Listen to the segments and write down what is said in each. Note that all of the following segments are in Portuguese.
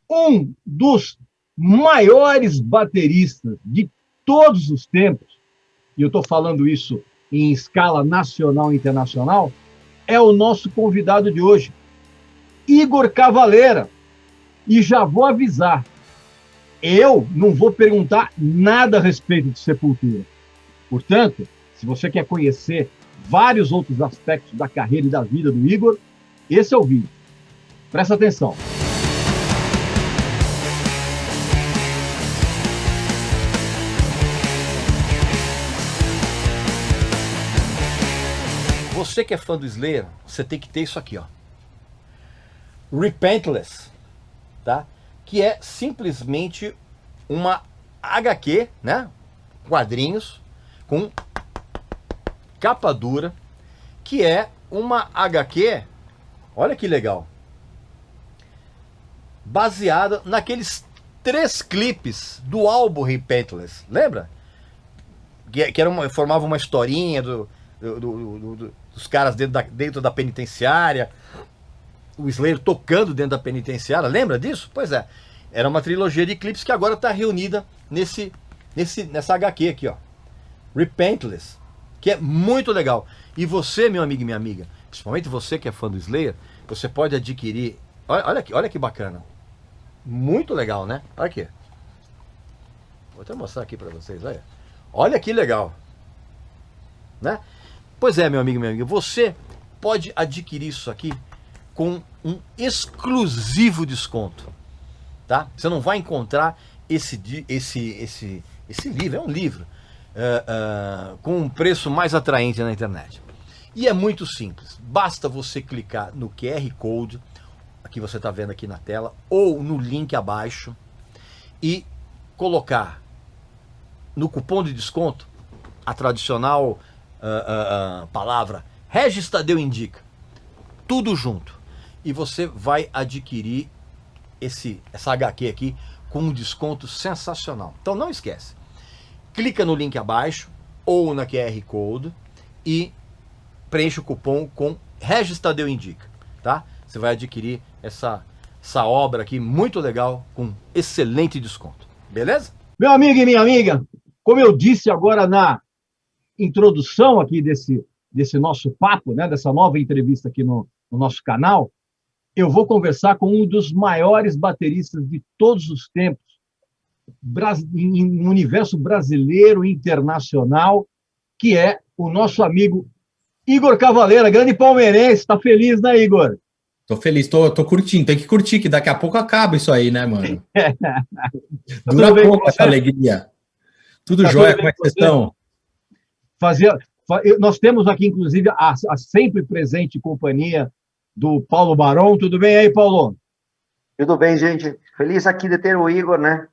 um dos maiores bateristas de todos os tempos, e eu estou falando isso em escala nacional e internacional, é o nosso convidado de hoje, Igor Cavalera. E já vou avisar, eu não vou perguntar nada a respeito de Sepultura. Portanto, se você quer conhecer vários outros aspectos da carreira e da vida do Igor, esse é o vídeo. Presta atenção. Você que é fã do Slayer, você tem que ter isso aqui, ó. Repentless, tá? Que é simplesmente uma HQ, né? Quadrinhos com capa dura, que é uma HQ, olha que legal, baseada naqueles 3 clipes do álbum Repentless, lembra? Que era formava uma historinha dos caras dentro da penitenciária, o Slayer tocando dentro da penitenciária, lembra disso? Pois é, era uma trilogia de clipes que agora está reunida nessa HQ aqui, ó, Repentless, que é muito legal. E você, meu amigo e minha amiga, principalmente você que é fã do Slayer, você pode adquirir, olha que bacana, muito legal, né? Olha aqui, vou até mostrar aqui para vocês, olha que legal, né? Pois é, meu amigo e minha amiga, você pode adquirir isso aqui com um exclusivo desconto, tá? Você não vai encontrar esse livro, é um livro, com um preço mais atraente na internet. E é muito simples, basta você clicar no QR Code, que você está vendo aqui na tela, ou no link abaixo, e colocar no cupom de desconto a tradicional palavra Regis Tadeu Indica, tudo junto. E você vai adquirir essa HQ aqui com um desconto sensacional. Então não esquece, clica no link abaixo ou na QR Code e preenche o cupom com Regis Tadeu Indica, tá? Você vai adquirir essa obra aqui muito legal com excelente desconto, beleza? Meu amigo e minha amiga, como eu disse agora na introdução aqui desse nosso papo, né, dessa nova entrevista aqui no nosso canal, eu vou conversar com um dos maiores bateristas de todos os tempos, no universo brasileiro e internacional, que é o nosso amigo Igor Cavalera, grande palmeirense. Tá feliz, né, Igor? Tô feliz, tô curtindo. Tem que curtir, que daqui a pouco acaba isso aí, né, mano? Dura pouco essa alegria. Tudo jóia, como é que vocês estão? Nós temos aqui, inclusive, a sempre presente companhia do Paulo Barão. Tudo bem aí, Paulo? Tudo bem, gente. Feliz aqui de ter o Igor, né?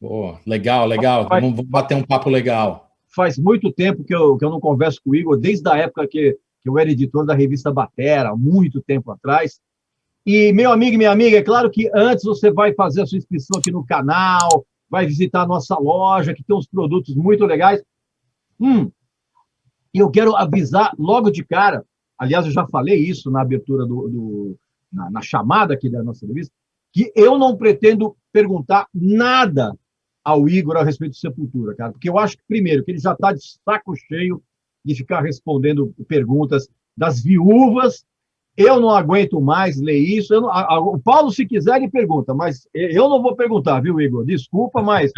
Pô, legal. Vamos bater um papo legal. Faz muito tempo que eu não converso com o Igor, desde a época que eu era editor da revista Batera, muito tempo atrás. E, meu amigo e minha amiga, é claro que antes você vai fazer a sua inscrição aqui no canal, vai visitar a nossa loja, que tem uns produtos muito legais. E eu quero avisar logo de cara, aliás, eu já falei isso na abertura na chamada aqui da nossa revista, que eu não pretendo perguntar nada ao Igor a respeito de Sepultura, cara, porque eu acho que, primeiro, que ele já está de saco cheio de ficar respondendo perguntas das viúvas. Eu não aguento mais ler isso. O Paulo, se quiser, ele pergunta, mas eu não vou perguntar, viu, Igor? Desculpa, mas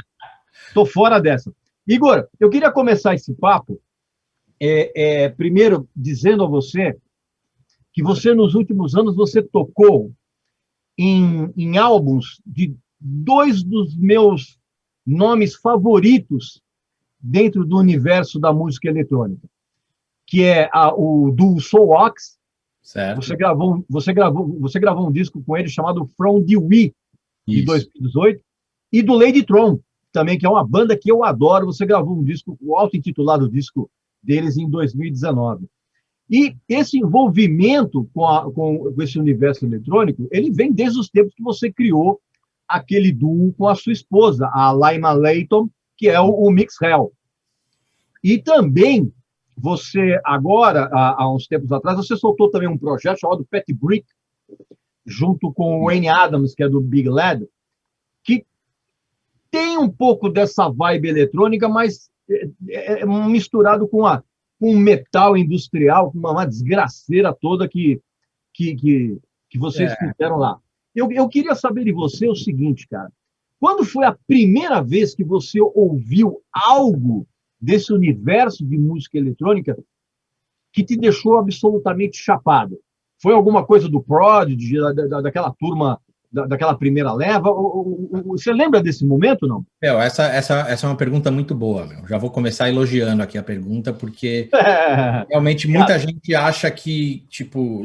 estou fora dessa. Igor, eu queria começar esse papo primeiro dizendo a você que você, nos últimos anos, você tocou em álbuns de 2 dos meus nomes favoritos dentro do universo da música eletrônica, que é o do Soul Ox. Certo. Você gravou um disco com ele chamado From the We, de 2018, e do Ladytron, também, que é uma banda que eu adoro. Você gravou um disco, o auto-intitulado disco deles, em 2019. E esse envolvimento com esse universo eletrônico, ele vem desde os tempos que você criou aquele duo com a sua esposa, a Laima Leighton, que é o Mix Hell. E também, você agora, há uns tempos atrás, você soltou também um projeto chamado Pet Brick, junto com o Wayne Adams, que é do Big Lad, que tem um pouco dessa vibe eletrônica, mas é misturado com um metal industrial, com uma desgraceira toda que vocês fizeram lá. Eu queria saber de você o seguinte, cara. Quando foi a primeira vez que você ouviu algo desse universo de música eletrônica que te deixou absolutamente chapado? Foi alguma coisa do Prodigy, daquela turma, daquela primeira leva? Você lembra desse momento, não? Essa é uma pergunta muito boa, meu. Já vou começar elogiando aqui a pergunta, porque realmente muita gente acha que, tipo, o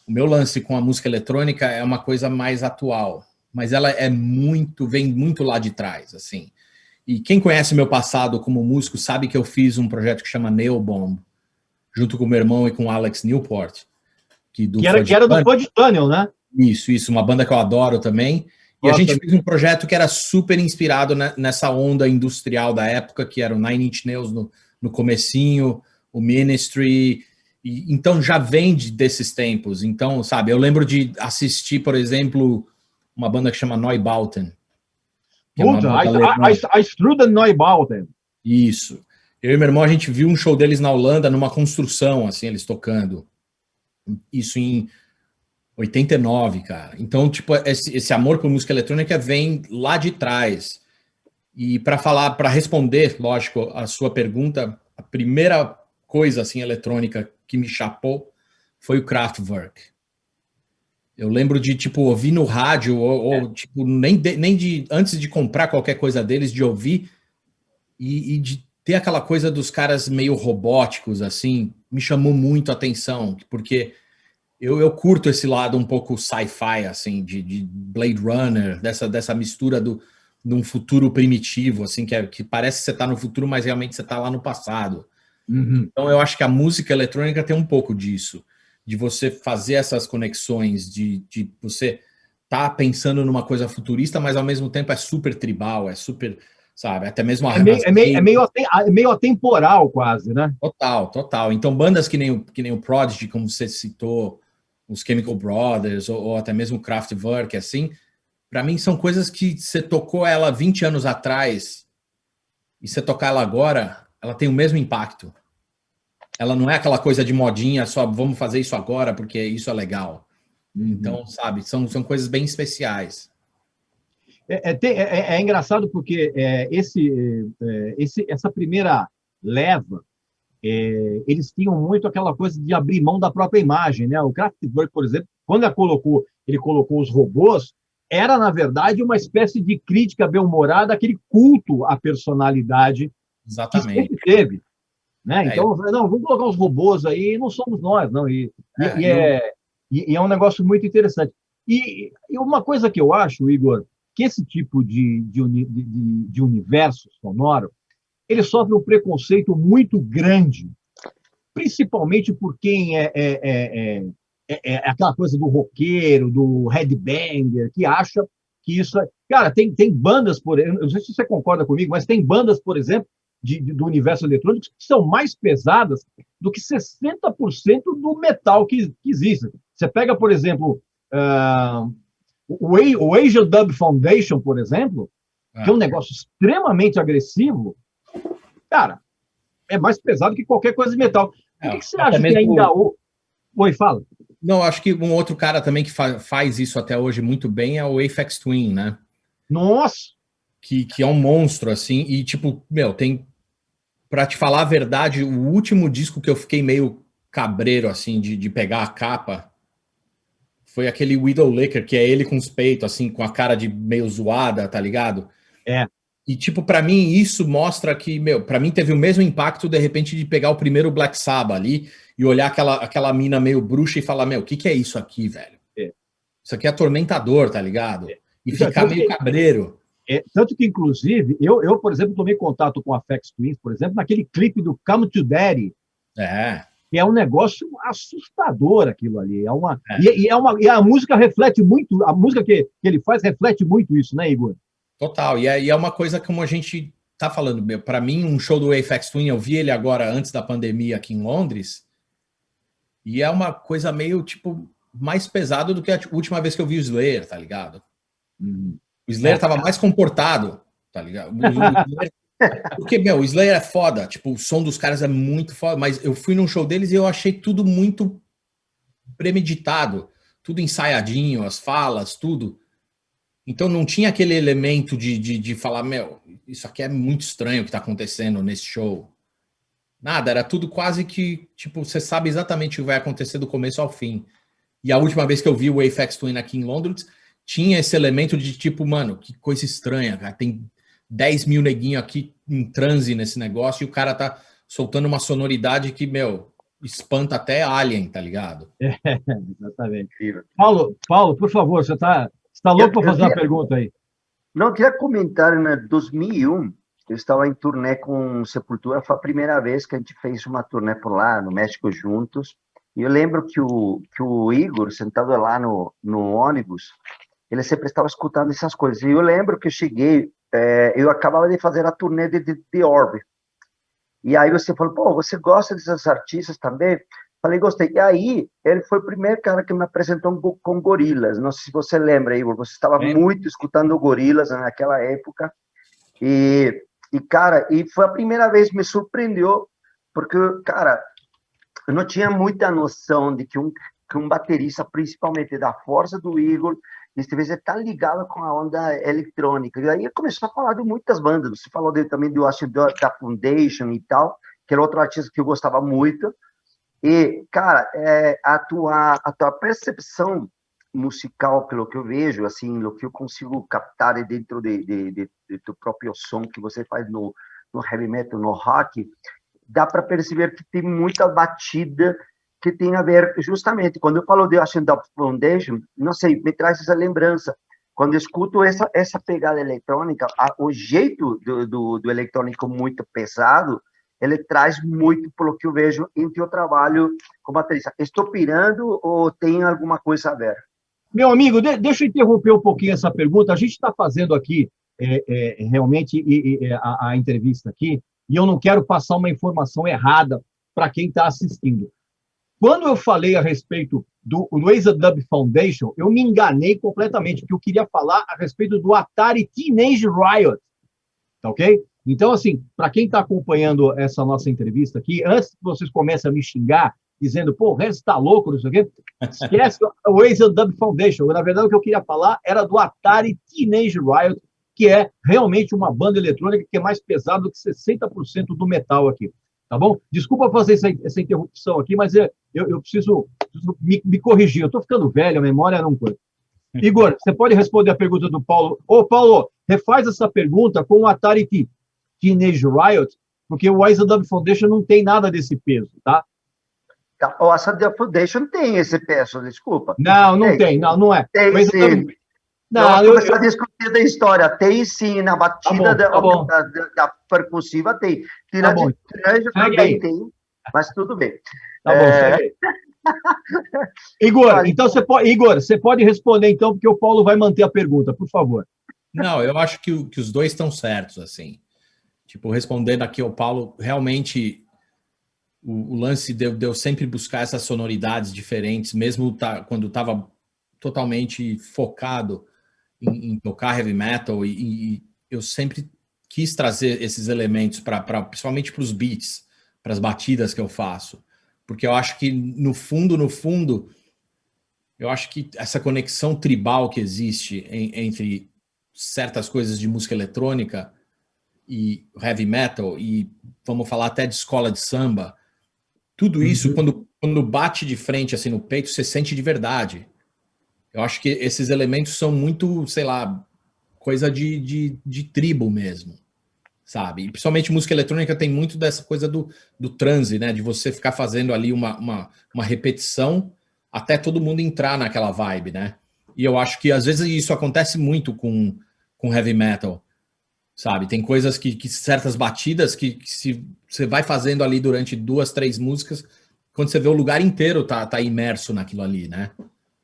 meu lance com a música eletrônica é uma coisa mais atual, mas ela vem muito lá de trás, assim. E quem conhece meu passado como músico sabe que eu fiz um projeto que chama Nail Bomb, junto com o meu irmão e com o Alex Newport. Que era do Fudge Tunnel, né? Isso, uma banda que eu adoro também. E a gente fez um projeto que era super inspirado nessa onda industrial da época, que era o Nine Inch Nails no comecinho, o Ministry. Então já vem desses tempos. Então, sabe, eu lembro de assistir, por exemplo, uma banda que chama Neubauten. A Struden Neubauten. Isso. Eu e meu irmão, a gente viu um show deles na Holanda, numa construção, assim, eles tocando. Isso em 89, cara. Então, tipo, esse amor por música eletrônica vem lá de trás. E para responder, lógico, a sua pergunta, a primeira coisa, assim, eletrônica que me chapou foi o Kraftwerk. Eu lembro de, tipo, ouvir no rádio, ou tipo, antes de comprar qualquer coisa deles, de ouvir e de ter aquela coisa dos caras meio robóticos, assim, me chamou muito a atenção, porque eu curto esse lado um pouco sci-fi, assim, de Blade Runner, dessa mistura de um futuro primitivo, assim, que parece que você está no futuro, mas realmente você está lá no passado. Uhum. Então eu acho que a música eletrônica tem um pouco disso, de você fazer essas conexões, de você tá pensando numa coisa futurista, mas ao mesmo tempo é super tribal, é super, sabe, até mesmo... É meio atemporal quase, né? Total. Então bandas que nem o Prodigy, como você citou, os Chemical Brothers, ou até mesmo o Kraftwerk, assim, para mim são coisas que você tocou ela 20 anos atrás e você tocar ela agora, ela tem o mesmo impacto. Ela não é aquela coisa de modinha, só vamos fazer isso agora porque isso é legal. Então, sabe, são coisas bem especiais. É engraçado porque essa primeira leva, eles tinham muito aquela coisa de abrir mão da própria imagem, né? O Kraftwerk, por exemplo, quando ele colocou os robôs, era, na verdade, uma espécie de crítica bem-humorada, aquele culto à personalidade. Exatamente. Que sempre teve. Né? Então, não, vamos colocar os robôs aí, não somos nós, não. E é um negócio muito interessante. E uma coisa que eu acho, Igor, que esse tipo de universo sonoro, ele sofre um preconceito muito grande, principalmente por quem é aquela coisa do roqueiro, do headbanger, que acha que isso... Cara, tem bandas, eu não sei se você concorda comigo, mas tem bandas, por exemplo, do universo eletrônico que são mais pesadas do que 60% do metal que existe. Você pega, por exemplo, o Asian Dub Foundation, por exemplo, que é um negócio extremamente agressivo, cara, é mais pesado que qualquer coisa de metal. Por que você acha que ainda... Oi, fala. Não, acho que um outro cara também que faz isso até hoje muito bem é o Aphex Twin, né? Nossa! Que é um monstro, assim, e tipo, tem... Pra te falar a verdade, o último disco que eu fiquei meio cabreiro, assim, de pegar a capa, foi aquele Widowmaker, que é ele com os peitos, assim, com a cara de meio zoada, tá ligado? E, tipo, pra mim, isso mostra que, pra mim teve o mesmo impacto, de repente, de pegar o primeiro Black Sabbath ali e olhar aquela mina meio bruxa e falar, o que é isso aqui, velho? Isso aqui é atormentador, tá ligado? E ficar meio cabreiro. Tanto que, inclusive, eu, por exemplo, tomei contato com a Aphex Twin, por exemplo, naquele clipe do Come to Daddy. Que é um negócio assustador aquilo ali. E a música reflete muito, a música que ele faz reflete muito isso, né, Igor? Total. E é uma coisa como a gente tá falando, para mim, um show do Aphex Twin, eu vi ele agora antes da pandemia aqui em Londres, e é uma coisa meio, tipo, mais pesado do que a última vez que eu vi o Slayer, tá ligado? Uhum. O Slayer tava mais comportado, tá ligado? Porque, meu, o Slayer é foda, tipo, o som dos caras é muito foda, mas eu fui num show deles e eu achei tudo muito premeditado, tudo ensaiadinho, as falas, tudo. Então não tinha aquele elemento de falar, meu, isso aqui é muito estranho o que tá acontecendo nesse show. Nada, era tudo quase que, tipo, você sabe exatamente o que vai acontecer do começo ao fim. E a última vez que eu vi o Aphex Twin aqui em Londres, tinha esse elemento de tipo, mano, que coisa estranha, cara. Tem 10 mil neguinhos aqui em transe nesse negócio e o cara tá soltando uma sonoridade que, meu, espanta até Alien, tá ligado? Exatamente. Paulo, por favor, você tá louco para fazer uma pergunta aí? Não, eu queria comentar, em 2001, eu estava em turnê com Sepultura, foi a primeira vez que a gente fez uma turnê por lá, no México, juntos, e eu lembro que o Igor, sentado lá no ônibus, ele sempre estava escutando essas coisas, e eu lembro que eu cheguei, eu acabava de fazer a turnê de The Orb, e aí você falou, pô, você gosta desses artistas também? Falei, gostei. E aí, ele foi o primeiro cara que me apresentou com Gorillaz. Não sei se você lembra, Igor, você estava muito escutando Gorillaz naquela época. Cara, foi a primeira vez que me surpreendeu, porque, cara, eu não tinha muita noção de que um baterista, principalmente da força do Igor, estivesse tão ligado com a onda eletrônica. E aí começou a falar de muitas bandas. Você falou também do da Foundation e tal, que era outro artista que eu gostava muito. E, cara, a tua percepção musical, pelo que eu vejo, assim, o que eu consigo captar dentro de do próprio som que você faz no heavy metal, no rock, dá para perceber que tem muita batida que tem a ver, justamente, quando eu falo de Ashen Up Foundation, não sei, me traz essa lembrança. Quando eu escuto essa pegada eletrônica, o jeito do eletrônico muito pesado, ele traz muito, pelo que eu vejo, em teu trabalho como baterista. Estou pirando ou tem alguma coisa a ver? Meu amigo, deixa eu interromper um pouquinho essa pergunta. A gente está fazendo aqui realmente a entrevista aqui, e eu não quero passar uma informação errada para quem está assistindo. Quando eu falei a respeito do Razor Dub Foundation, eu me enganei completamente, porque eu queria falar a respeito do Atari Teenage Riot, tá ok? Então, assim, para quem está acompanhando essa nossa entrevista aqui, antes que vocês comecem a me xingar, dizendo, pô, o Rez está louco, não sei o quê, esquece o Razor Dub Foundation. Na verdade, o que eu queria falar era do Atari Teenage Riot, que é realmente uma banda eletrônica que é mais pesada do que 60% do metal aqui. Tá bom? Desculpa fazer essa interrupção aqui, mas eu preciso me corrigir. Eu estou ficando velho, a memória não coisa. Igor, você pode responder a pergunta do Paulo? Ô, Paulo, refaz essa pergunta com o Atari Teenage Riot, porque o Razor Dub Foundation não tem nada desse peso, tá? O Razor Dub Foundation tem esse peso, desculpa. Não tem, não é. Tem sim. Não, eu começar a discutir da história. Tem sim, na batida da percussiva tem. Tira de trânsito também tem, mas tudo bem. Tá bom, segue aí. Igor, então você pode responder então, porque o Paulo vai manter a pergunta, por favor. Não, eu acho que os dois estão certos, assim. Tipo, respondendo aqui ao Paulo, realmente o lance de eu sempre buscar essas sonoridades diferentes, mesmo quando estava totalmente focado em tocar heavy metal, e eu sempre quis trazer esses elementos principalmente para os beats, para as batidas que eu faço. Porque eu acho que, no fundo, eu acho que essa conexão tribal que existe entre certas coisas de música eletrônica e heavy metal, e vamos falar até de escola de samba, tudo isso, quando bate de frente assim no peito, você sente de verdade. Eu acho que esses elementos são muito, sei lá, coisa de tribo mesmo, sabe? E principalmente música eletrônica tem muito dessa coisa do transe, né? De você ficar fazendo ali uma repetição até todo mundo entrar naquela vibe, né? E eu acho que às vezes isso acontece muito com heavy metal, sabe? Tem coisas que certas batidas que se você vai fazendo ali durante 2, 3 músicas, quando você vê o lugar inteiro tá imerso naquilo ali, né?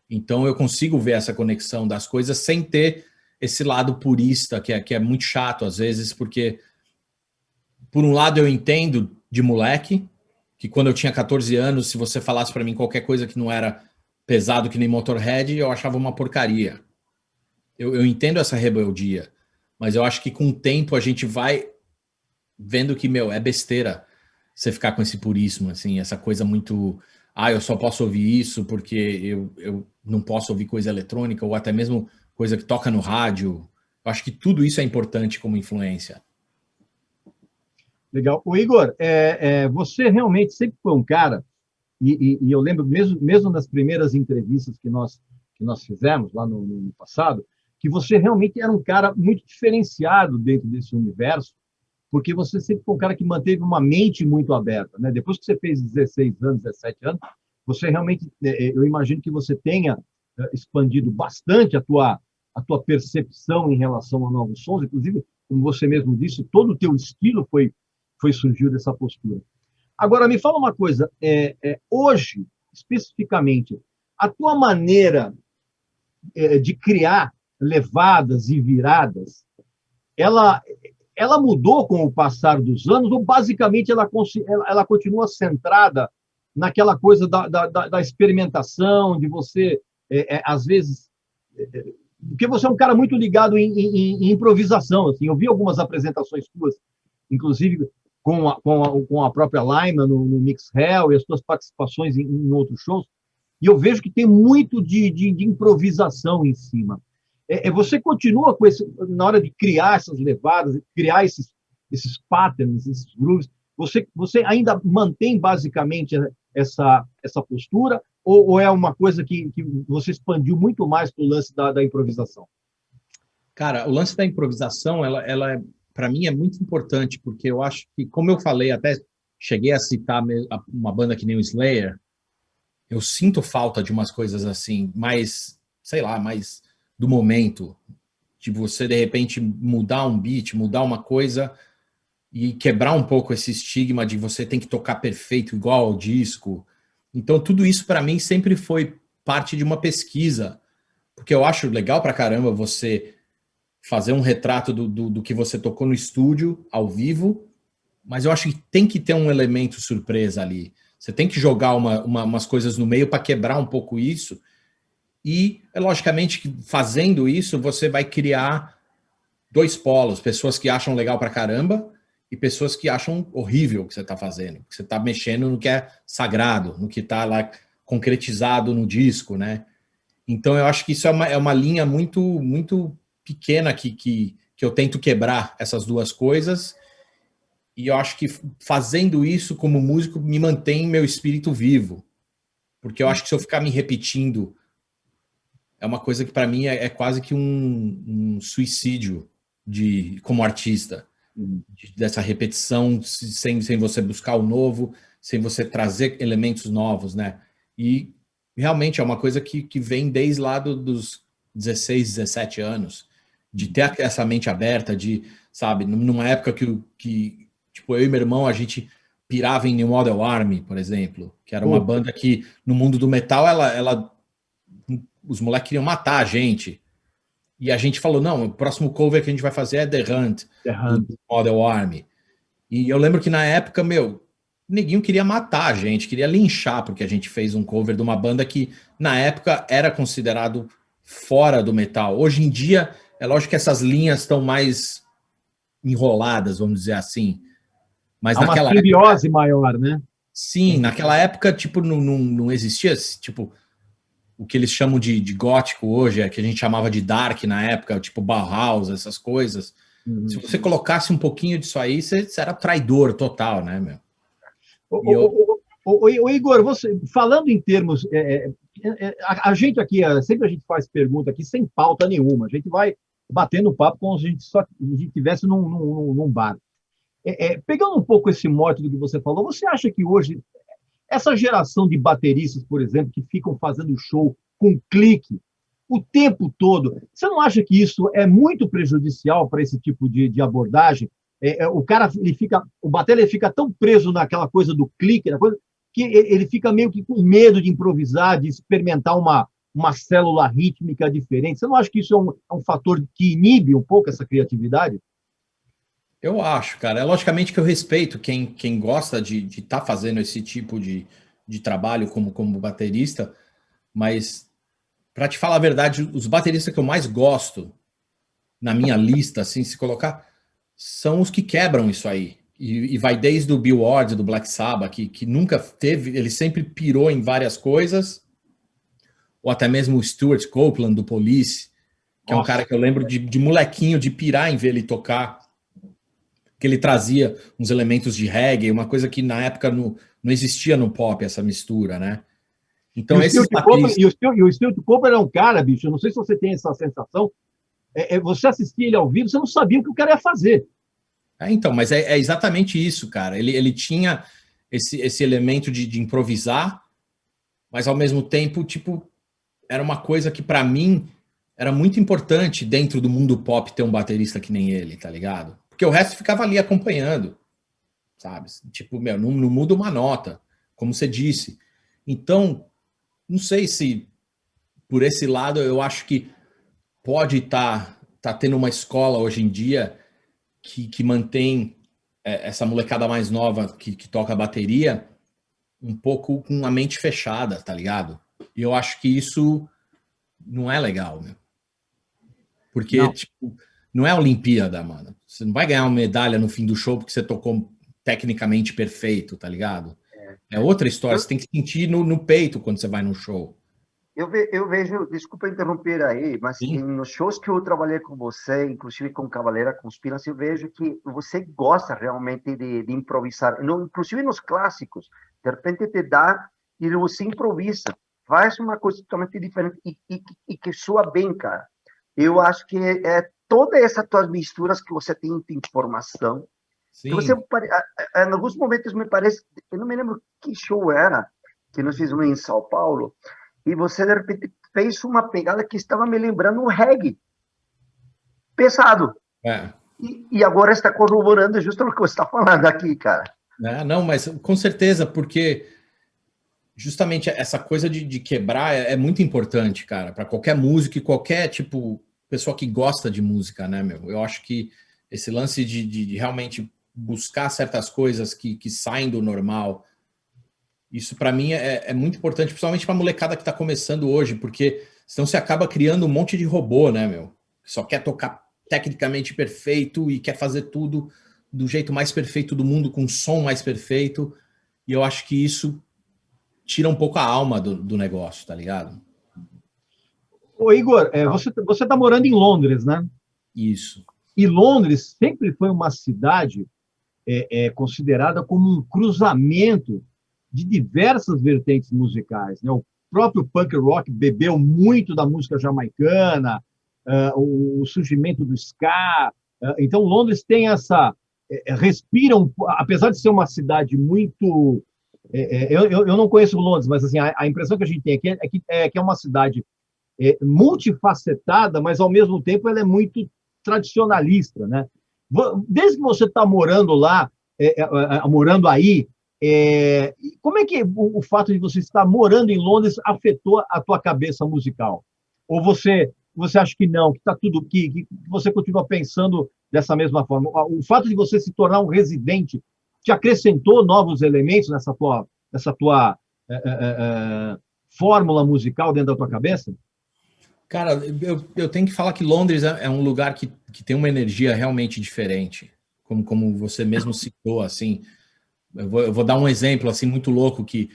Então eu consigo ver essa conexão das coisas sem ter esse lado purista, que é muito chato às vezes, porque por um lado eu entendo de moleque, que quando eu tinha 14 anos, se você falasse para mim qualquer coisa que não era pesado que nem Motorhead, eu achava uma porcaria. Eu entendo essa rebeldia, mas eu acho que com o tempo a gente vai vendo que, meu, é besteira você ficar com esse purismo, assim, essa coisa muito... eu só posso ouvir isso porque eu não posso ouvir coisa eletrônica, ou até mesmo coisa que toca no rádio. Eu acho que tudo isso é importante como influência. Legal. O Igor, você realmente sempre foi um cara, e eu lembro mesmo nas primeiras entrevistas que nós fizemos lá no passado, que você realmente era um cara muito diferenciado dentro desse universo, porque você sempre foi um cara que manteve uma mente muito aberta, né? Depois que você fez 16 anos, 17 anos, você realmente, eu imagino que você tenha expandido bastante a tua percepção em relação a novos sons, inclusive, como você mesmo disse, todo o teu estilo surgiu dessa postura. Agora, me fala uma coisa, hoje, especificamente, a tua maneira de criar levadas e viradas, ela mudou com o passar dos anos, ou basicamente ela continua centrada naquela coisa da experimentação, de você, às vezes, porque você é um cara muito ligado em improvisação. Assim, eu vi algumas apresentações suas, inclusive com a própria Laima no Mix Hell e as suas participações em outros shows, e eu vejo que tem muito de improvisação em cima. Você continua com na hora de criar essas levadas, criar esses patterns, esses grooves, você ainda mantém basicamente essa postura, ou é uma coisa que você expandiu muito mais para o lance da improvisação? Cara, o lance da improvisação, ela para mim é muito importante, porque eu acho que, como eu falei, até cheguei a citar uma banda que nem o Slayer, eu sinto falta de umas coisas assim, mais, sei lá, mais do momento, de você, de repente, mudar um beat, mudar uma coisa e quebrar um pouco esse estigma de você tem que tocar perfeito, igual ao disco. Então, tudo isso, para mim, sempre foi parte de uma pesquisa, porque eu acho legal pra caramba você fazer um retrato do que você tocou no estúdio, ao vivo, mas eu acho que tem que ter um elemento surpresa ali. Você tem que jogar umas coisas no meio para quebrar um pouco isso. E, logicamente, que fazendo isso, você vai criar dois polos. Pessoas que acham legal pra caramba e pessoas que acham horrível o que você está fazendo. Porque você está mexendo no que é sagrado, no que está lá concretizado no disco, né? Então, eu acho que isso é uma linha muito, muito pequena que eu tento quebrar essas duas coisas. E eu acho que fazendo isso como músico me mantém meu espírito vivo. Porque eu acho que se eu ficar me repetindo, é uma coisa que para mim é quase que um suicídio como artista. Dessa repetição, sem você buscar o novo, sem você trazer elementos novos, né? E realmente é uma coisa que vem desde lá dos 16, 17 anos, de ter essa mente aberta, de, sabe, numa época que tipo, eu e meu irmão, a gente pirava em New Model Army, por exemplo, que era uma banda que, no mundo do metal, os moleques queriam matar a gente. E a gente falou, não, o próximo cover que a gente vai fazer é The Hunt, do Model Army. E eu lembro que na época, o neguinho queria matar a gente, queria linchar, porque a gente fez um cover de uma banda que, na época, era considerado fora do metal. Hoje em dia, é lógico que essas linhas estão mais enroladas, vamos dizer assim. Mas há uma simbiose maior, né? Sim, naquela época, tipo, não existia, tipo, o que eles chamam de gótico hoje, que a gente chamava de dark na época, tipo Bauhaus, essas coisas. Se você colocasse um pouquinho disso aí, você era traidor total, né, meu? O Igor, você, falando em termos... a gente aqui, sempre a gente faz pergunta aqui sem pauta nenhuma. A gente vai batendo papo como se a gente estivesse num bar. Pegando um pouco esse mote do que você falou, você acha que hoje essa geração de bateristas, por exemplo, que ficam fazendo show com clique o tempo todo, você não acha que isso é muito prejudicial para esse tipo de abordagem? O batera ele fica tão preso naquela coisa do clique, que ele fica meio que com medo de improvisar, de experimentar uma célula rítmica diferente. Você não acha que isso é um fator que inibe um pouco essa criatividade? Eu acho, cara. Logicamente que eu respeito quem gosta de estar fazendo esse tipo de trabalho como baterista, Mas, para te falar a verdade, os bateristas que eu mais gosto na minha lista, assim, se colocar, são os que quebram isso aí. E vai desde o Bill Ward, do Black Sabbath, que nunca teve, ele sempre pirou em várias coisas, ou até mesmo o Stuart Copeland, do Police, que é um cara que eu lembro de molequinho, de pirar em ver ele tocar, que ele trazia uns elementos de reggae, uma coisa que na época não existia no pop, essa mistura, né? Então, e o Stuart Copeland é um cara, bicho, eu não sei se você tem essa sensação, você assistia ele ao vivo, você não sabia o que o cara ia fazer. Então, mas é exatamente isso, cara. Ele tinha esse elemento de improvisar, mas ao mesmo tempo, tipo, era uma coisa que para mim era muito importante dentro do mundo pop ter um baterista que nem ele, tá ligado? Porque o resto ficava ali acompanhando, sabe? Tipo, meu, não muda uma nota, como você disse. Então, não sei se por esse lado eu acho que pode tá tendo uma escola hoje em dia que mantém essa molecada mais nova que toca bateria um pouco com a mente fechada, tá ligado? E eu acho que isso não é legal, né? Porque, não. Tipo, não é Olimpíada, mano. Você não vai ganhar uma medalha no fim do show porque você tocou tecnicamente perfeito, tá ligado? É outra história, você tem que sentir no peito quando você vai num show. Eu vejo, desculpa interromper aí, mas nos shows que eu trabalhei com você, inclusive com Cavaleira Conspiracy, eu vejo que você gosta realmente de improvisar. Inclusive nos clássicos, de repente te dá e você improvisa. Faz uma coisa totalmente diferente e que soa bem, cara. Eu acho que toda essa tuas misturas que você tem de informação, que você, em alguns momentos me parece, eu não me lembro que show era, que nós fizemos em São Paulo, e você, de repente, fez uma pegada que estava me lembrando um reggae pesado. E agora está corroborando justo o que você está falando aqui, cara. Não, mas com certeza, porque justamente essa coisa de quebrar é muito importante, cara, para qualquer músico e qualquer, tipo, pessoa que gosta de música, né, meu? Eu acho que esse lance de realmente buscar certas coisas que saem do normal, isso para mim é muito importante, principalmente para a molecada que está começando hoje, porque senão você acaba criando um monte de robô, né, meu? Que só quer tocar tecnicamente perfeito e quer fazer tudo do jeito mais perfeito do mundo, com o som mais perfeito. E eu acho que isso tira um pouco a alma do negócio, tá ligado? Ô, Igor, você está morando em Londres, né? Isso. E Londres sempre foi uma cidade considerada como um cruzamento de diversas vertentes musicais, né? O próprio punk rock bebeu muito da música jamaicana, o surgimento do ska. Então, Londres tem essa... apesar de ser uma cidade muito... eu não conheço Londres, mas assim, a impressão que a gente tem aqui é que é uma cidade multifacetada, mas, ao mesmo tempo, ela é muito tradicionalista, né? Desde que você está morando lá, morando aí, como é que o fato de você estar morando em Londres afetou a tua cabeça musical? Ou você acha que não, que está tudo que você continua pensando dessa mesma forma? O fato de você se tornar um residente te acrescentou novos elementos nessa tua fórmula musical dentro da tua cabeça? Cara, eu tenho que falar que Londres é um lugar que tem uma energia realmente diferente, como você mesmo citou, assim. Eu vou dar um exemplo assim muito louco, que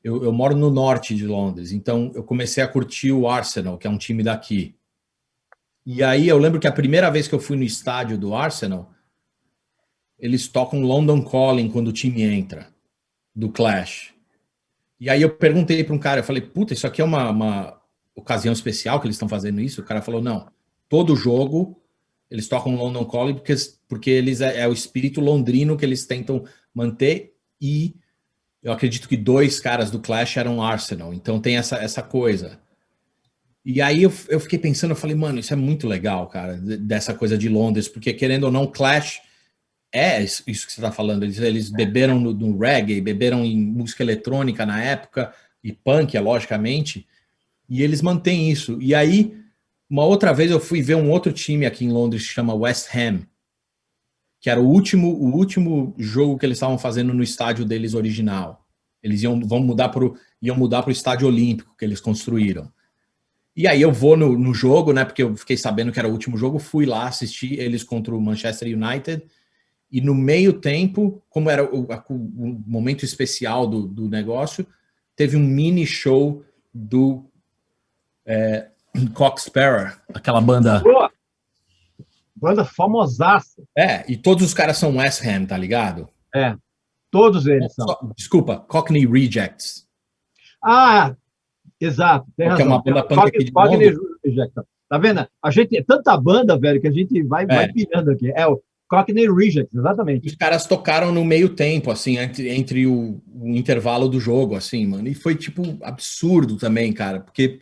eu moro no norte de Londres, então eu comecei a curtir o Arsenal, que é um time daqui. E aí eu lembro que a primeira vez que eu fui no estádio do Arsenal, eles tocam London Calling quando o time entra, do Clash. E aí eu perguntei para um cara, eu falei, puta, isso aqui é uma ocasião especial que eles estão fazendo isso? O cara falou, não, todo jogo eles tocam London Calling porque eles é o espírito londrino que eles tentam manter, e eu acredito que 2 caras do Clash eram Arsenal, então tem essa coisa. E aí eu fiquei pensando, eu falei, mano, isso é muito legal, cara, dessa coisa de Londres, porque querendo ou não, Clash é isso que você está falando, eles beberam no reggae, beberam em música eletrônica na época, e punk, logicamente, e eles mantêm isso. E aí, uma outra vez eu fui ver um outro time aqui em Londres que chama West Ham, que era o último jogo que eles estavam fazendo no estádio deles original. Eles iam mudar para o Estádio Olímpico que eles construíram. E aí eu vou no jogo, né? Porque eu fiquei sabendo que era o último jogo, fui lá assistir eles contra o Manchester United. E no meio tempo, como era o momento especial do negócio, teve um mini show do Cock Sparrer, aquela banda. Boa. Banda famosaça. E todos os caras são West Ham, tá ligado? Todos eles são. Desculpa, Cockney Rejects. Exato, tem razão. Que é uma banda punk aqui de Londres. Tá vendo? A gente é tanta banda, velho, que a gente vai pirando aqui. É o Cockney Rejects, exatamente. Os caras tocaram no meio tempo, assim, entre o intervalo do jogo, assim, mano. E foi, tipo, absurdo também, cara. Porque,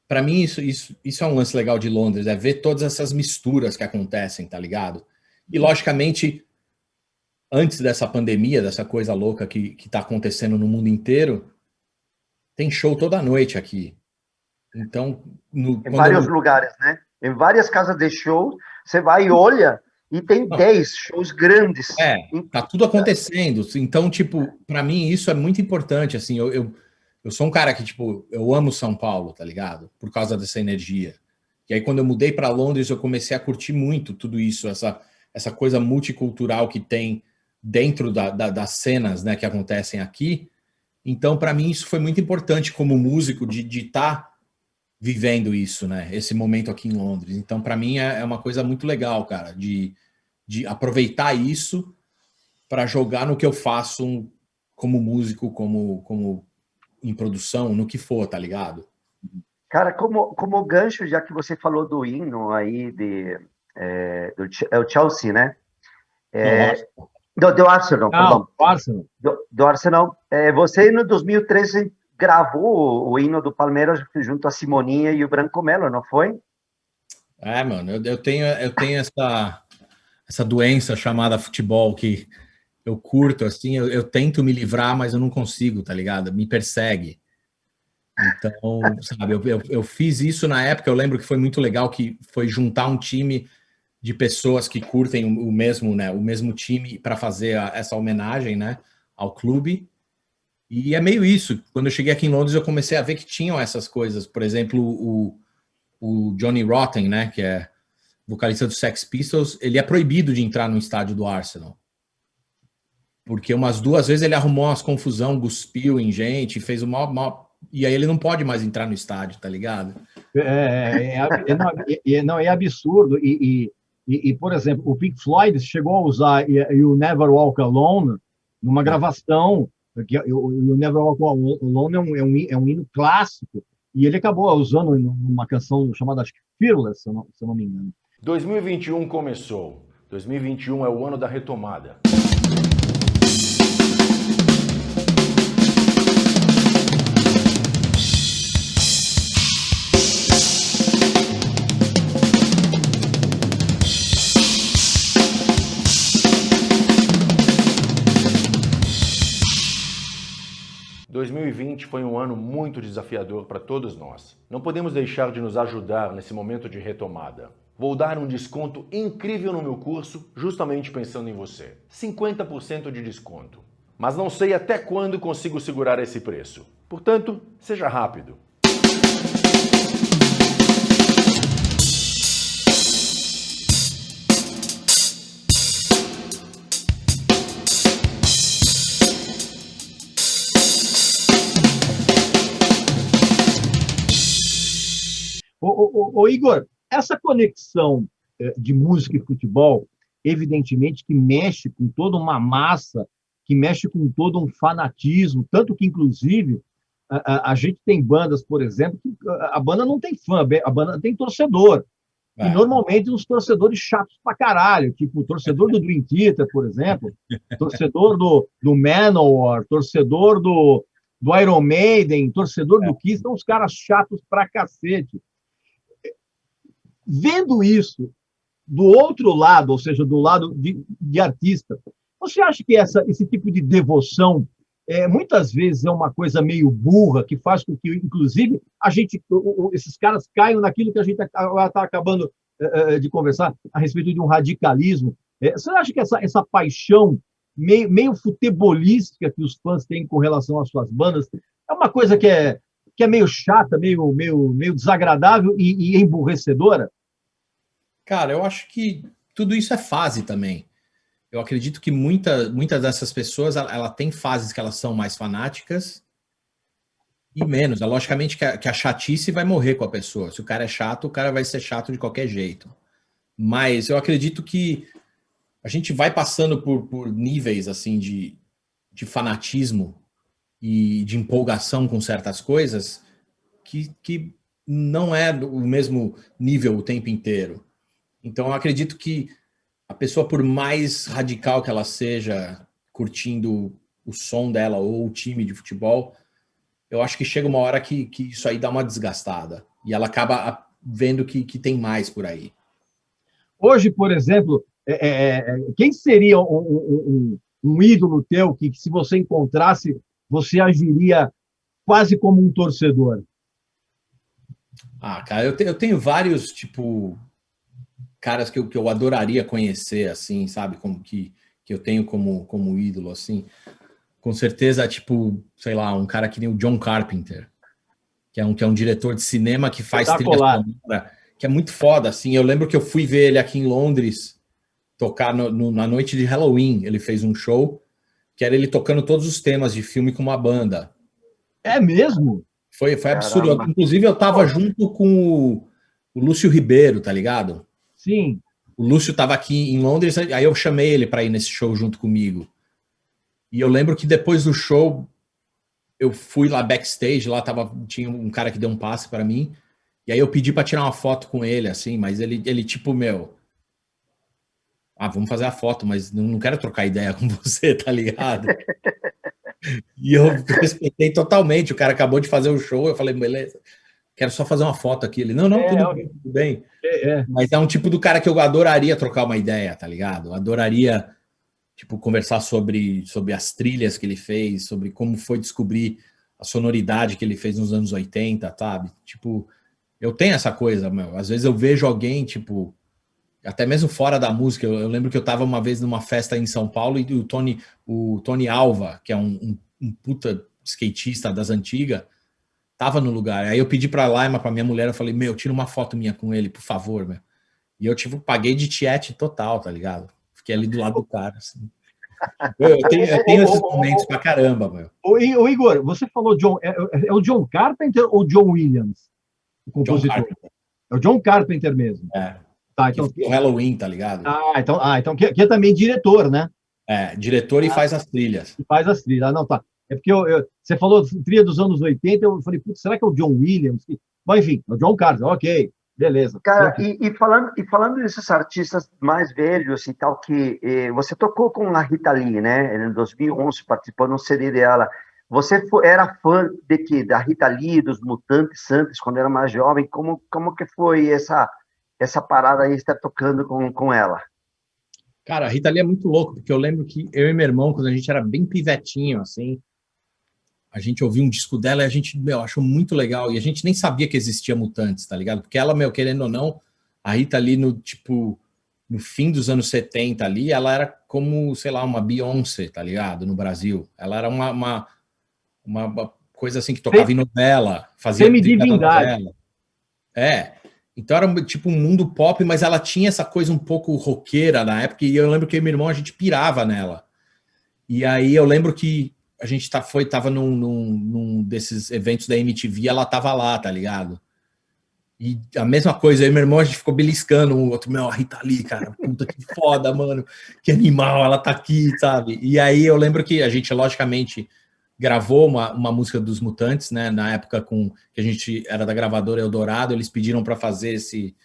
pra mim, isso é um lance legal de Londres, é ver todas essas misturas que acontecem, tá ligado? E, logicamente, antes dessa pandemia, dessa coisa louca que tá acontecendo no mundo inteiro, tem show toda noite aqui. Então, em vários lugares, né? Em várias casas de show, você vai e olha e tem 10 shows grandes. Tá tudo acontecendo. Então, tipo, para mim isso é muito importante, assim, eu sou um cara que, tipo, eu amo São Paulo, tá ligado? Por causa dessa energia. E aí, quando eu mudei para Londres, eu comecei a curtir muito tudo isso, essa coisa multicultural que tem dentro das cenas, né, que acontecem aqui. Então, para mim, isso foi muito importante como músico de estar vivendo isso, né? Esse momento aqui em Londres. Então, para mim, é uma coisa muito legal, cara, de aproveitar isso para jogar no que eu faço como músico, como em produção, no que for, tá ligado? Cara, como gancho, já que você falou do hino aí do Chelsea, né? Do Arsenal, perdão. Do Arsenal. Você, no 2013, gravou o hino do Palmeiras junto a Simoninha e o Branco Melo, não foi? Mano, eu tenho essa doença chamada futebol que eu curto, assim, eu tento me livrar, mas eu não consigo, tá ligado? Me persegue. Então, sabe, eu fiz isso na época, eu lembro que foi muito legal, que foi juntar um time de pessoas que curtem o mesmo time para fazer essa homenagem, né, ao clube. E é meio isso. Quando eu cheguei aqui em Londres, eu comecei a ver que tinham essas coisas. Por exemplo, o Johnny Rotten, né, que é vocalista do Sex Pistols, ele é proibido de entrar no estádio do Arsenal. Porque umas 2 vezes ele arrumou umas confusão, cuspiu em gente, fez e aí ele não pode mais entrar no estádio, tá ligado? Não, é absurdo. E, por exemplo, o Pink Floyd chegou a usar o Never Walk Alone numa gravação, que o Never Walk Alone é um hino clássico, e ele acabou usando numa canção chamada, acho que Fearless, se eu não me engano. 2021 começou. 2021 é o ano da retomada. « 2020 foi um ano muito desafiador para todos nós. Não podemos deixar de nos ajudar nesse momento de retomada. Vou dar um desconto incrível no meu curso, justamente pensando em você. 50% de desconto. Mas não sei até quando consigo segurar esse preço. Portanto, seja rápido. Ô, Igor, essa conexão de música e futebol, evidentemente que mexe com toda uma massa, que mexe com todo um fanatismo, tanto que, inclusive, a gente tem bandas, por exemplo, que a banda não tem fã, a banda tem torcedor. E, normalmente, uns torcedores chatos pra caralho, tipo o torcedor do Dream Theater, por exemplo, torcedor do Manowar, torcedor do Iron Maiden, torcedor do Kiss, são uns caras chatos pra cacete. Vendo isso do outro lado, ou seja, do lado de artista, você acha que esse tipo de devoção muitas vezes é uma coisa meio burra, que faz com que, inclusive, esses caras caiam naquilo que a gente está acabando de conversar a respeito de um radicalismo? Você acha que essa paixão meio futebolística que os fãs têm com relação às suas bandas. É uma coisa que é meio chata, meio desagradável e emburrecedora. Cara, eu acho que tudo isso é fase também. Eu acredito que muitas dessas pessoas, ela tem fases que elas são mais fanáticas e menos. Logicamente que a chatice vai morrer com a pessoa. Se o cara é chato, o cara vai ser chato de qualquer jeito. Mas eu acredito que a gente vai passando por níveis assim de fanatismo e de empolgação com certas coisas que não é o mesmo nível o tempo inteiro. Então eu acredito que a pessoa, por mais radical que ela seja, curtindo o som dela ou o time de futebol, eu acho que chega uma hora que isso aí dá uma desgastada. E ela acaba vendo que tem mais por aí. Hoje, por exemplo, quem seria um ídolo teu que, se você encontrasse, você agiria quase como um torcedor? Ah, cara, eu tenho vários, tipo, caras que eu adoraria conhecer, assim, sabe? Como que eu tenho como ídolo, assim. Com certeza, tipo, sei lá, um cara que nem o John Carpenter, que é um diretor de cinema que faz trilha Espetacular. sonora, que é muito foda, assim. Eu lembro que eu fui ver ele aqui em Londres tocar na noite de Halloween. Ele fez um show que era ele tocando todos os temas de filme com uma banda. É mesmo? Foi absurdo. Caramba. Inclusive, eu tava junto com o Lúcio Ribeiro, tá ligado? Sim. O Lúcio tava aqui em Londres, aí eu chamei ele para ir nesse show junto comigo. E eu lembro que depois do show, eu fui lá backstage, tinha um cara que deu um passe para mim, e aí eu pedi para tirar uma foto com ele, assim, mas ele tipo, vamos fazer a foto, mas não quero trocar ideia com você, tá ligado? E eu respeitei totalmente, o cara acabou de fazer o show, eu falei, beleza, quero só fazer uma foto aqui. Ele, não, tudo bem, tudo bem. Mas é um tipo do cara que eu adoraria trocar uma ideia, tá ligado? Eu adoraria, tipo, conversar sobre as trilhas que ele fez, sobre como foi descobrir a sonoridade que ele fez nos anos 80, sabe? Tipo, eu tenho essa coisa, meu. Às vezes eu vejo alguém, tipo, até mesmo fora da música. Eu lembro que eu tava uma vez numa festa em São Paulo e o Tony Alva, que é um puta skatista das antigas, tava no lugar. Aí eu pedi pra Laima, pra minha mulher, eu falei, tira uma foto minha com ele, por favor, meu. E eu, tipo, paguei de tiete total, tá ligado? Fiquei ali do lado do cara, assim. Eu tenho esses momentos pra caramba, meu. Ô, Igor, você falou é o John Carpenter ou John Williams, o John compositor? Carpenter. É o John Carpenter mesmo. Tá, Que então, foi o Halloween, tá ligado? então que é também diretor, né? Diretor e faz as trilhas. E faz as trilhas. Não, tá. É porque você falou trilha dos anos 80, eu falei, putz, será que é o John Williams? Bom, enfim, é o John Carter, ok, beleza. Cara, falando desses artistas mais velhos e tal, que você tocou com a Rita Lee, né? Em 2011, participou no CD dela. Você era fã de quê? Da Rita Lee, dos Mutantes antes, quando era mais jovem? Como que foi essa parada aí, estar tocando com ela? Cara, a Rita Lee é muito louco, porque eu lembro que eu e meu irmão, quando a gente era bem pivetinho, assim, a gente ouviu um disco dela e a gente, achou muito legal. E a gente nem sabia que existia Mutantes, tá ligado? Porque ela, querendo ou não, a Rita Lee, no fim dos anos 70 ali, ela era como, sei lá, uma Beyoncé, tá ligado? No Brasil. Ela era uma coisa assim que tocava em novela, fazia trilha da novela. Então era tipo um mundo pop, mas ela tinha essa coisa um pouco roqueira na época, e eu lembro que eu e meu irmão, a gente pirava nela. E aí eu lembro que a gente tava num desses eventos da MTV, ela tava lá, tá ligado? E a mesma coisa, eu e meu irmão, a gente ficou beliscando um outro, a Rita Lee, cara, puta que foda, mano, que animal, ela tá aqui, sabe? E aí eu lembro que a gente, logicamente, gravou uma música dos Mutantes, né, na época que a gente era da gravadora Eldorado, eles pediram para fazer esse,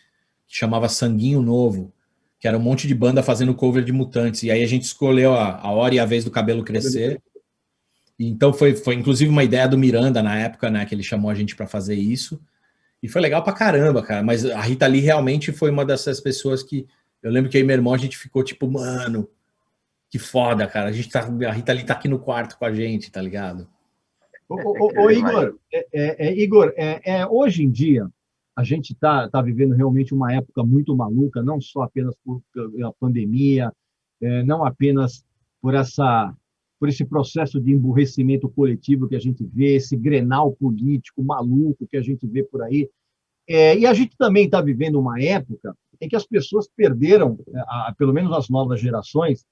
que chamava Sanguinho Novo, que era um monte de banda fazendo cover de Mutantes, e aí a gente escolheu a hora e a vez do cabelo crescer, e então foi inclusive uma ideia do Miranda na época, né, que ele chamou a gente para fazer isso, e foi legal pra caramba, cara, mas a Rita Lee realmente foi uma dessas pessoas que, eu lembro que eu e meu irmão, a gente ficou tipo, mano, que foda, cara. A Rita Lee tá aqui no quarto com a gente, tá ligado? Ô, Igor, Igor, hoje em dia, a gente tá vivendo realmente uma época muito maluca, não só apenas por a pandemia, não apenas por esse processo de emburrecimento coletivo que a gente vê, esse Grenal político maluco que a gente vê por aí. E a gente também está vivendo uma época em que as pessoas perderam, pelo menos as novas gerações,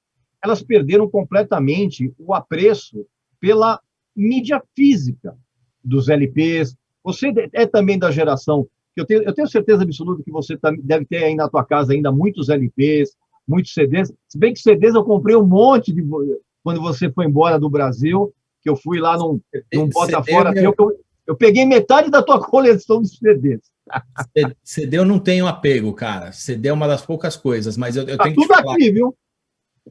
elas perderam completamente o apreço pela mídia física dos LPs. Você é também da geração, que eu tenho certeza absoluta que você deve ter aí na tua casa ainda muitos LPs, muitos CDs. Se bem que CDs eu comprei um monte quando você foi embora do Brasil, que eu fui lá num bota fora, eu peguei metade da tua coleção de CDs. CD eu não tenho apego, cara. CD é uma das poucas coisas, mas eu tá tenho tudo que te falar. Aqui, viu?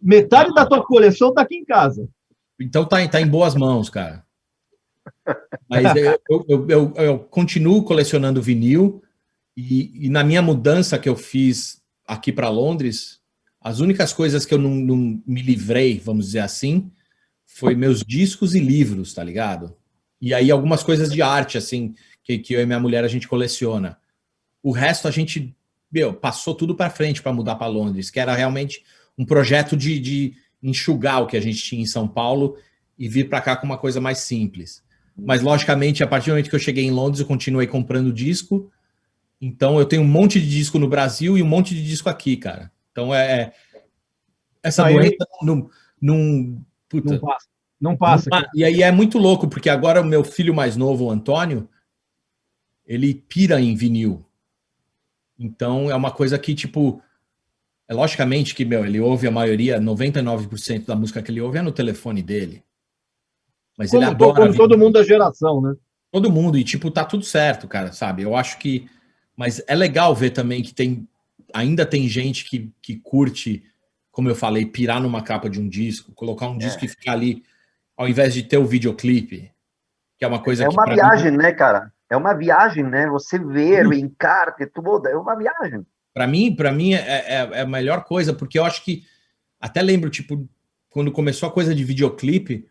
Metade da tua coleção tá aqui em casa. Então tá em boas mãos, cara. Mas eu continuo colecionando vinil e na minha mudança que eu fiz aqui para Londres, as únicas coisas que eu não me livrei, vamos dizer assim, foi meus discos e livros, tá ligado? E aí algumas coisas de arte, assim, que eu e minha mulher a gente coleciona. O resto a gente passou tudo para frente para mudar para Londres, que era realmente um projeto de enxugar o que a gente tinha em São Paulo e vir para cá com uma coisa mais simples. Mas, logicamente, a partir do momento que eu cheguei em Londres, eu continuei comprando disco. Então, eu tenho um monte de disco no Brasil e um monte de disco aqui, cara. Então, essa doença não passa. E aí é muito louco, porque agora o meu filho mais novo, o Antônio, ele pira em vinil. Então, é uma coisa que, tipo... logicamente que, ele ouve a maioria, 99% da música que ele ouve é no telefone dele. Mas ele adora... Como todo mundo da geração, né? Todo mundo, e tipo, tá tudo certo, cara, sabe? Eu acho que... Mas é legal ver também que ainda tem gente que curte, como eu falei, pirar numa capa de um disco, colocar um disco e ficar ali, ao invés de ter o videoclipe, que é uma coisa que... É uma viagem, né, cara? É uma viagem, né? Você ver o encarte, tudo, é uma viagem. Para mim é a melhor coisa, porque eu acho que... Até lembro, tipo, quando começou a coisa de videoclipe,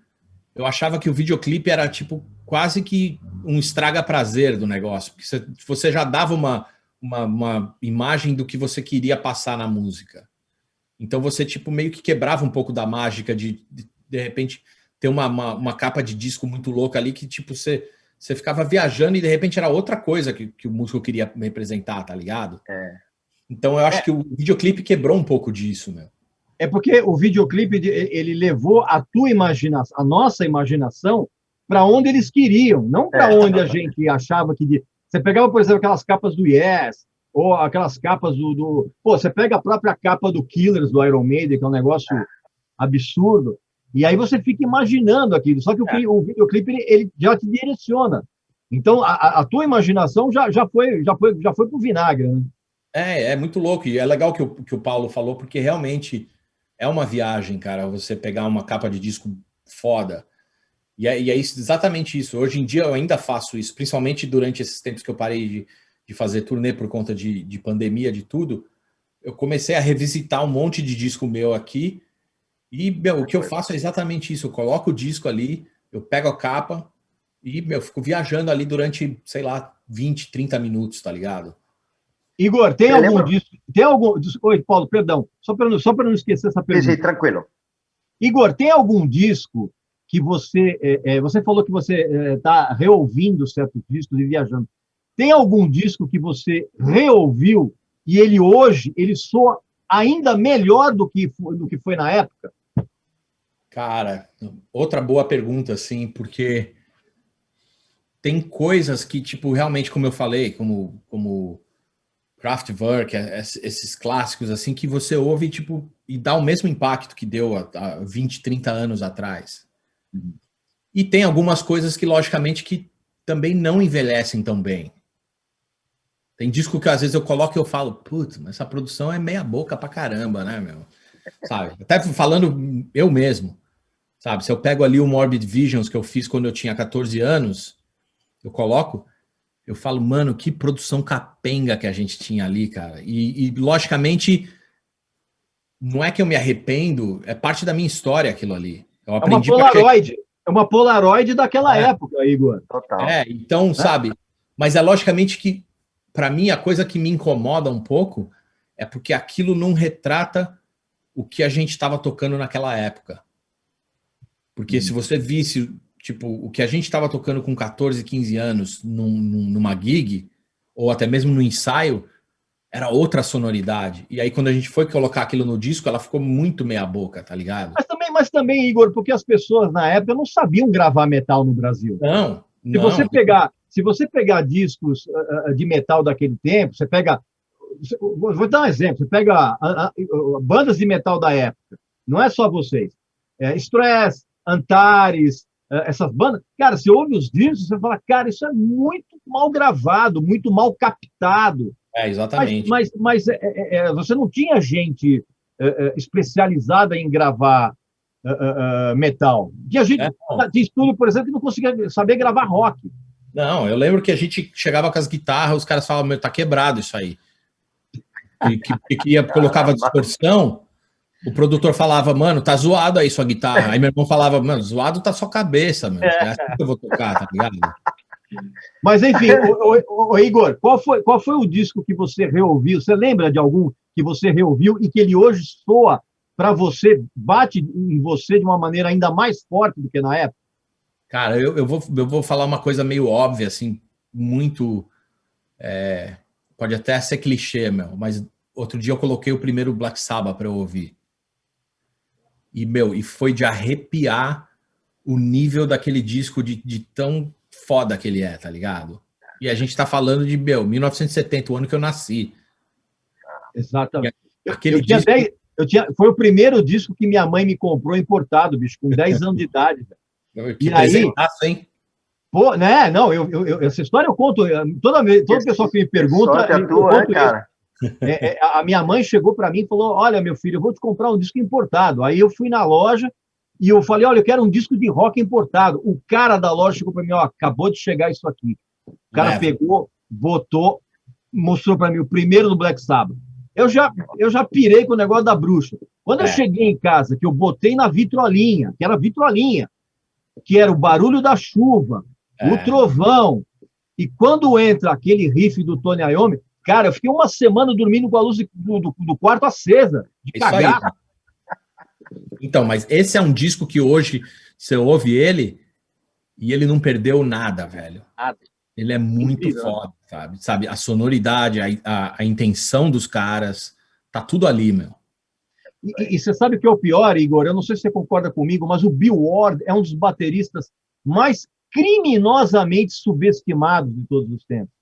eu achava que o videoclipe era, tipo, quase que um estraga-prazer do negócio, porque você já dava uma imagem do que você queria passar na música. Então você, tipo, meio que quebrava um pouco da mágica de repente, ter uma capa de disco muito louca ali que, tipo, você ficava viajando e, de repente, era outra coisa que o músico queria representar, tá ligado? Então eu acho que o videoclipe quebrou um pouco disso, meu. É porque o videoclipe ele levou a tua imaginação, a nossa imaginação, para onde eles queriam, não para onde a gente achava que... Você pegava, por exemplo, aquelas capas do Yes, ou aquelas capas Pô, você pega a própria capa do Killers, do Iron Maiden, que é um negócio absurdo, e aí você fica imaginando aquilo, só que o videoclipe ele já te direciona. Então, a tua imaginação já foi pro vinagre, né? É muito louco, e é legal que o Paulo falou, porque realmente é uma viagem, cara, você pegar uma capa de disco foda. E é exatamente isso. Hoje em dia eu ainda faço isso, principalmente durante esses tempos que eu parei de fazer turnê por conta de pandemia, de tudo. Eu comecei a revisitar um monte de disco meu aqui. E, o que eu faço é exatamente isso. Eu coloco o disco ali, eu pego a capa e, eu fico viajando ali durante, sei lá, 20, 30 minutos, tá ligado? Igor, tem algum disco? Oi, Paulo, perdão. Só para não esquecer essa pergunta. Sim, tranquilo. Igor, tem algum disco que você falou que você está reouvindo certos discos e viajando. Tem algum disco que você reouviu e ele hoje soa ainda melhor do que foi na época? Cara, outra boa pergunta, assim, porque tem coisas que, tipo, realmente, como eu falei, como Kraftwerk, esses clássicos, assim, que você ouve, tipo, e dá o mesmo impacto que deu há 20, 30 anos atrás. E tem algumas coisas que, logicamente, que também não envelhecem tão bem. Tem disco que às vezes eu coloco e eu falo, putz, mas essa produção é meia boca pra caramba, né, meu? Sabe? Até falando eu mesmo, sabe? Se eu pego ali o Morbid Visions que eu fiz quando eu tinha 14 anos, eu coloco, eu falo, mano, que produção capenga que a gente tinha ali, cara. E logicamente, não é que eu me arrependo, é parte da minha história aquilo ali. Eu aprendi é uma Polaroid daquela época, Igor. Total. Então, sabe? Mas é logicamente que, para mim, a coisa que me incomoda um pouco é porque aquilo não retrata o que a gente estava tocando naquela época. Porque se você visse, tipo, o que a gente estava tocando com 14, 15 anos numa gig, ou até mesmo no ensaio, era outra sonoridade. E aí, quando a gente foi colocar aquilo no disco, ela ficou muito meia boca, tá ligado? Mas também, Igor, porque as pessoas na época não sabiam gravar metal no Brasil. Não, Se não. você pegar discos de metal daquele tempo, você pega. Vou dar um exemplo. Você pega bandas de metal da época. Não é só vocês. Stress, Antares, essas bandas. Cara, você ouve os discos, você fala, cara, isso é muito mal gravado, muito mal captado. Exatamente. Mas você não tinha gente especializada em gravar metal. Tinha gente, tinha estúdio, por exemplo, que não conseguia saber gravar rock. Não, eu lembro que a gente chegava com as guitarras, os caras falavam, meu, tá quebrado isso aí. Colocava distorção, o produtor falava, mano, tá zoado aí sua guitarra. Aí meu irmão falava, mano, zoado tá sua cabeça, mano. É assim que eu vou tocar, tá ligado? Mas, enfim, Igor, qual foi o disco que você reouviu? Você lembra de algum que você reouviu e que ele hoje soa para você, bate em você de uma maneira ainda mais forte do que na época? Cara, eu vou falar uma coisa meio óbvia, assim, muito... pode até ser clichê, mas outro dia eu coloquei o primeiro Black Sabbath para eu ouvir. E foi de arrepiar o nível daquele disco de tão foda que ele é, tá ligado? E a gente tá falando de, 1970, o ano que eu nasci. Exatamente. Aquele disco... Foi o primeiro disco que minha mãe me comprou importado, bicho, com 10 anos de idade. Que presentaço, hein? Pô, né? Não, essa história eu conto. Todo pessoal que me pergunta. Cara. A minha mãe chegou para mim e falou: Olha, meu filho, eu vou te comprar um disco importado. Aí eu fui na loja e eu falei: Olha, eu quero um disco de rock importado. O cara da loja chegou para mim: Ó, acabou de chegar isso aqui. O cara pegou, botou, mostrou para mim o primeiro do Black Sabbath. Eu já pirei com o negócio da bruxa. Quando eu cheguei em casa, que eu botei na vitrolinha, que era vitrolinha, que era o barulho da chuva, o trovão, e quando entra aquele riff do Tony Iommi, cara, eu fiquei uma semana dormindo com a luz do quarto acesa, de cagar. Então, mas esse é um disco que hoje você ouve ele e ele não perdeu nada, velho. Ele é muito incrível, foda, sabe? A sonoridade, a intenção dos caras, tá tudo ali, meu. E você sabe o que é o pior, Igor? Eu não sei se você concorda comigo, mas o Bill Ward é um dos bateristas mais criminosamente subestimados de todos os tempos.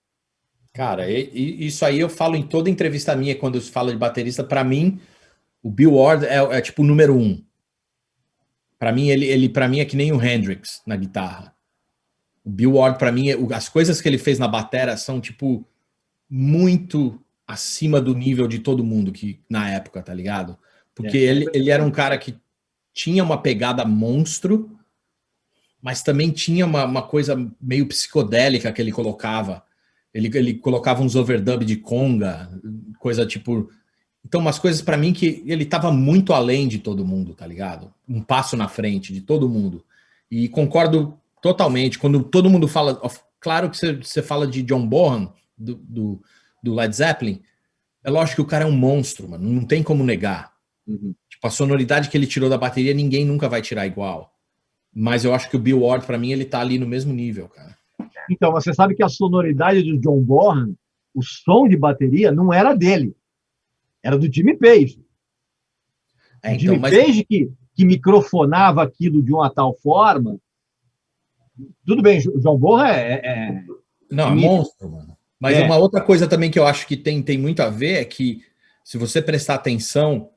Cara, isso aí eu falo em toda entrevista minha, quando eu falo de baterista, para mim, o Bill Ward é tipo o número 1. Para mim, ele para mim é que nem o Hendrix na guitarra. O Bill Ward, para mim, as coisas que ele fez na batera são, tipo, muito acima do nível de todo mundo que na época, tá ligado? Porque ele era um cara que tinha uma pegada monstro, mas também tinha uma coisa meio psicodélica que ele colocava. Ele colocava uns overdub de conga, coisa tipo... Então, umas coisas para mim que ele tava muito além de todo mundo, tá ligado? Um passo na frente de todo mundo. E concordo totalmente. Quando todo mundo fala... Claro que você fala de John Bonham, do Led Zeppelin, é lógico que o cara é um monstro, mano. Não tem como negar. Uhum. Tipo, a sonoridade que ele tirou da bateria, ninguém nunca vai tirar igual. Mas eu acho que o Bill Ward, para mim, ele tá ali no mesmo nível, cara. Então, você sabe que a sonoridade do John Bonham, o som de bateria, não era dele. Era do Jimmy Page. O Jimmy Page que microfonava aquilo de uma tal forma. Tudo bem, o John Bonham Não, é monstro, mano. Mas uma outra coisa também que eu acho que tem muito a ver é que, se você prestar atenção,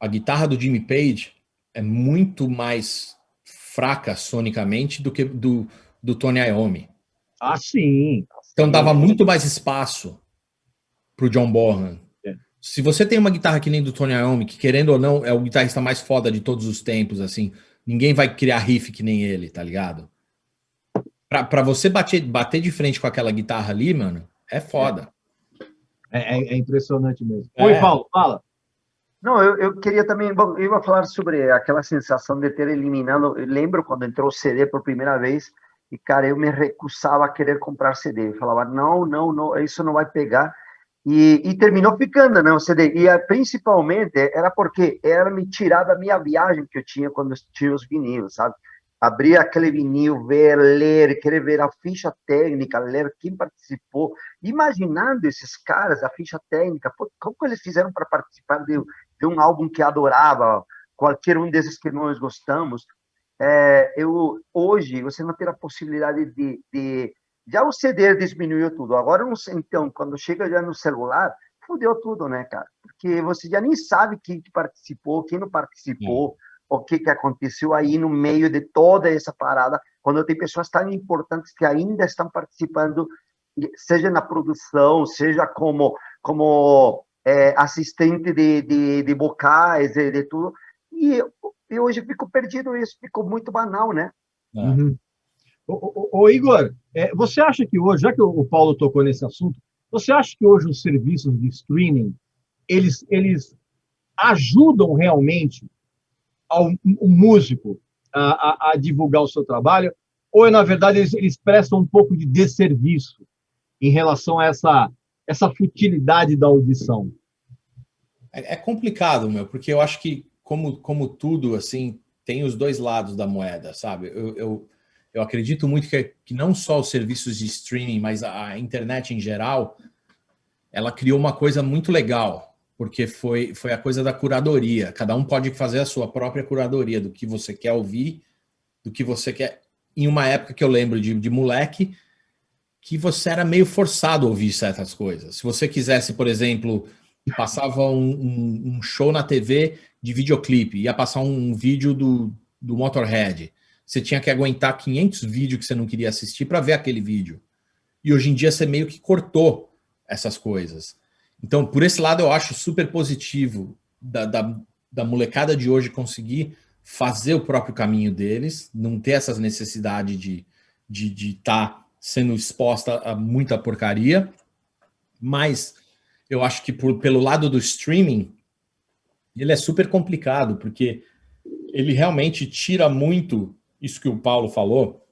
a guitarra do Jimmy Page é muito mais fraca sonicamente do que do Tony Iommi. Ah, sim. Então dava muito mais espaço pro John Bonham. Se você tem uma guitarra que nem do Tony Iommi, que querendo ou não é o guitarrista mais foda de todos os tempos, assim, ninguém vai criar riff que nem ele, tá ligado? Pra você bater de frente com aquela guitarra ali, mano, é foda. É impressionante mesmo. Oi, Paulo, fala. Não, eu queria também, bom, eu ia falar sobre aquela sensação de ter eliminado, eu lembro quando entrou o CD por primeira vez, e, cara, eu me recusava a querer comprar CD, eu falava, não, isso não vai pegar, E terminou ficando, né, o CD. E principalmente era porque era me tirar da minha viagem que eu tinha quando eu tinha os vinis, sabe? Abrir aquele vinil, ver, ler, querer ver a ficha técnica, ler quem participou, imaginando esses caras, a ficha técnica, pô, como que eles fizeram para participar de um álbum que adorava, qualquer um desses que nós gostamos. Hoje, você não ter a possibilidade já o CD diminuiu tudo. Agora, então, quando chega já no celular, fudeu tudo, né, cara? Porque você já nem sabe quem que participou, quem não participou, o que aconteceu aí no meio de toda essa parada, quando tem pessoas tão importantes que ainda estão participando, seja na produção, seja como assistente de vocais, de tudo. E hoje fico perdido isso, ficou muito banal, né? Uhum. Ô, Igor, você acha que hoje, já que o Paulo tocou nesse assunto, você acha que hoje os serviços de streaming, eles ajudam realmente o músico a divulgar o seu trabalho, ou, na verdade, eles prestam um pouco de desserviço em relação a essa futilidade da audição? É complicado, porque eu acho que, como tudo, assim, tem os dois lados da moeda, sabe? Eu acredito muito que não só os serviços de streaming, mas a internet em geral, ela criou uma coisa muito legal, porque foi a coisa da curadoria. Cada um pode fazer a sua própria curadoria do que você quer ouvir, do que você quer. Em uma época que eu lembro de moleque, que você era meio forçado a ouvir certas coisas. Se você quisesse, por exemplo, passava um show na TV de videoclipe, ia passar um vídeo do Motorhead, você tinha que aguentar 500 vídeos que você não queria assistir para ver aquele vídeo. E hoje em dia você meio que cortou essas coisas. Então, por esse lado, eu acho super positivo da molecada de hoje conseguir fazer o próprio caminho deles, não ter essas necessidades de estar sendo exposta a muita porcaria. Mas eu acho que pelo lado do streaming, ele é super complicado, porque ele realmente tira muito isso que o Paulo falou,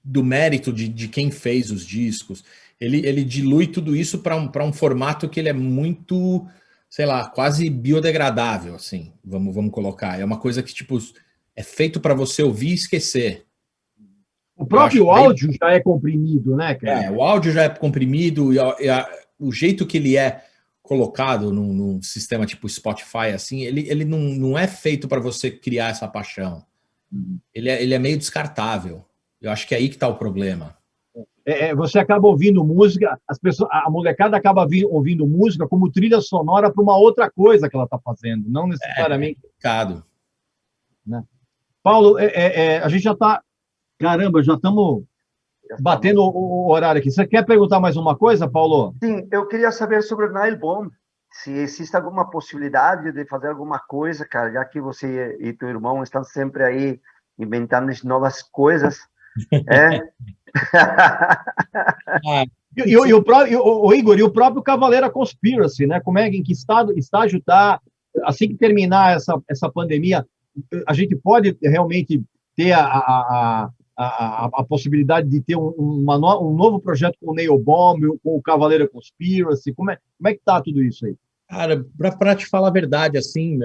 do mérito de quem fez os discos. Ele dilui tudo isso para um formato que ele é muito, sei lá, quase biodegradável, assim, vamos colocar. É uma coisa que, tipo, é feito para você ouvir e esquecer. O próprio áudio já é comprimido, né, cara? O áudio já é comprimido e o jeito que ele é colocado num sistema tipo Spotify, assim, ele não é feito para você criar essa paixão. Ele é meio descartável. Eu acho que é aí que está o problema. Você acaba ouvindo música, a molecada acaba ouvindo música como trilha sonora para uma outra coisa que ela está fazendo, não necessariamente. Né? Paulo, a gente já está. Caramba, já estamos batendo o horário aqui. Você quer perguntar mais uma coisa, Paulo? Sim, eu queria saber sobre o Nile Bomb. Se existe alguma possibilidade de fazer alguma coisa, cara, já que você e teu irmão estão sempre aí inventando novas coisas. O Igor, e o próprio Cavaleira Conspiracy, né? Como em que estágio está? Assim que terminar essa pandemia, a gente pode realmente ter a possibilidade de ter um novo projeto com o Nail Bomb, com o Cavaleira Conspiracy? Como é que está tudo isso aí? Cara, para te falar a verdade, assim,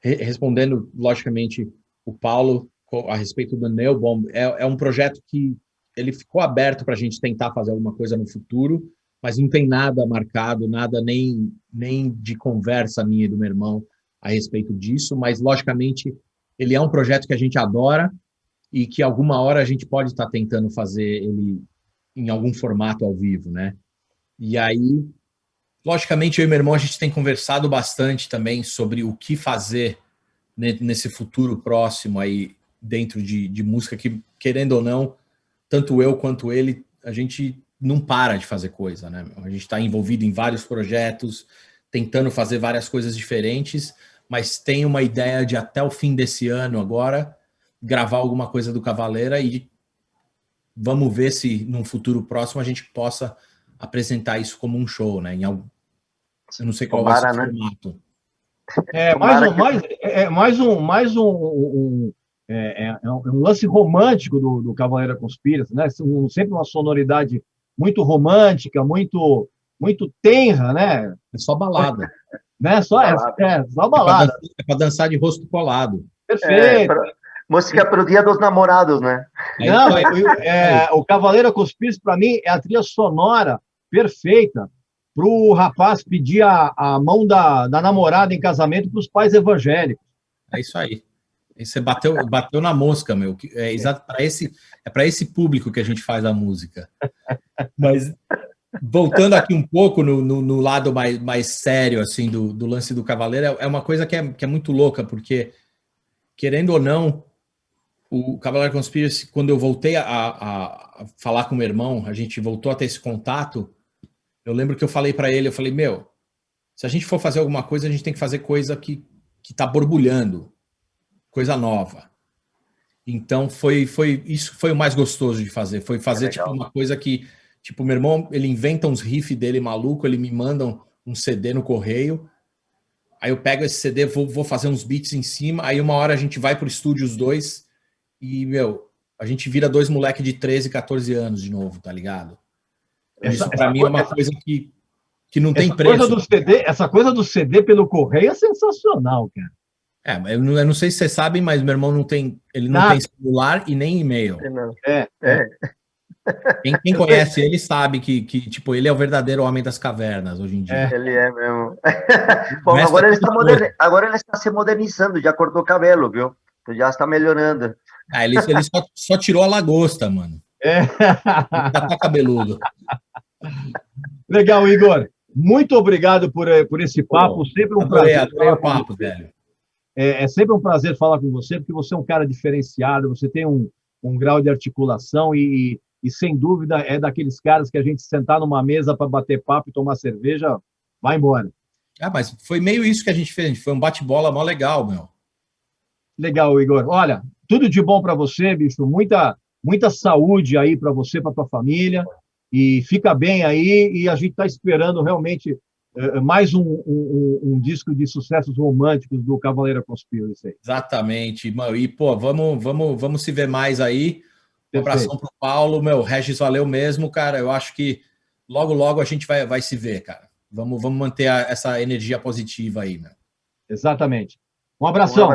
respondendo, logicamente, o Paulo a respeito do Nail Bomb, é um projeto que ele ficou aberto para a gente tentar fazer alguma coisa no futuro, mas não tem nada marcado, nada nem de conversa minha e do meu irmão a respeito disso, mas, logicamente, ele é um projeto que a gente adora e que alguma hora a gente pode estar tentando fazer ele em algum formato ao vivo, né? E aí, logicamente, eu e meu irmão, a gente tem conversado bastante também sobre o que fazer nesse futuro próximo aí, dentro de música que, querendo ou não, tanto eu quanto ele, a gente não para de fazer coisa, né? A gente está envolvido em vários projetos, tentando fazer várias coisas diferentes, mas tem uma ideia de até o fim desse ano agora gravar alguma coisa do Cavaleira e vamos ver se num futuro próximo a gente possa apresentar isso como um show, né? Eu não sei qual vai ser o formato. Um lance romântico do Cavaleira Conspiracy, né? Sempre uma sonoridade muito romântica, muito muito tenra, né? É só balada. Né? Só Balada. balada. É pra dançar de rosto colado. Perfeito. Música pro Dia dos Namorados, né? Não, o Cavaleiro Conspires, para mim, é a trilha sonora perfeita para o rapaz pedir a mão da namorada em casamento para os pais evangélicos. É isso aí. E você bateu na mosca, meu. É exato para esse público que a gente faz a música. Mas voltando aqui um pouco no lado mais sério assim do lance do Cavaleiro, é uma coisa que é muito louca, porque, querendo ou não, o Cavaleiro Conspiracy, quando eu voltei a falar com meu irmão, a gente voltou a ter esse contato, eu lembro que eu falei para ele, meu, se a gente for fazer alguma coisa, a gente tem que fazer coisa que tá borbulhando, coisa nova. Então isso foi o mais gostoso de fazer, foi fazer tipo uma coisa que, tipo, meu irmão, ele inventa uns riffs dele maluco, ele me manda um CD no correio, aí eu pego esse CD, vou fazer uns beats em cima, aí uma hora a gente vai pro estúdio os dois e, meu, a gente vira dois moleques de 13, 14 anos de novo, tá ligado? Isso pra mim é uma coisa que não tem preço. Essa coisa do CD pelo correio é sensacional, cara. Eu não sei se vocês sabem, mas meu irmão não tem celular e nem e-mail. Quem conhece ele sabe que tipo, ele é o verdadeiro homem das cavernas hoje em dia. Ele é mesmo. Bom, agora ele está se modernizando, já cortou o cabelo, viu? Já está melhorando. Ele só tirou a lagosta, mano. Ele tá cabeludo. Legal, Igor. Muito obrigado por esse papo. Sempre um prazer. Adorei o papo, velho. É sempre um prazer falar com você, porque você é um cara diferenciado, você tem um grau de articulação e, sem dúvida, é daqueles caras que a gente sentar numa mesa para bater papo e tomar cerveja, vai embora. Mas foi meio isso que a gente fez. Foi um bate-bola mó legal, meu. Legal, Igor. Olha, tudo de bom para você, bicho. Muita saúde aí para você, para tua família. E fica bem aí. E a gente está esperando realmente mais um disco de sucessos românticos do Cavaleiro Conspiracy. Exatamente. E, pô, vamos se ver mais aí. Um abração pro Paulo. Meu, Regis, valeu mesmo, cara. Eu acho que logo a gente vai se ver, cara. Vamos manter essa energia positiva aí, meu. Exatamente. Um abração.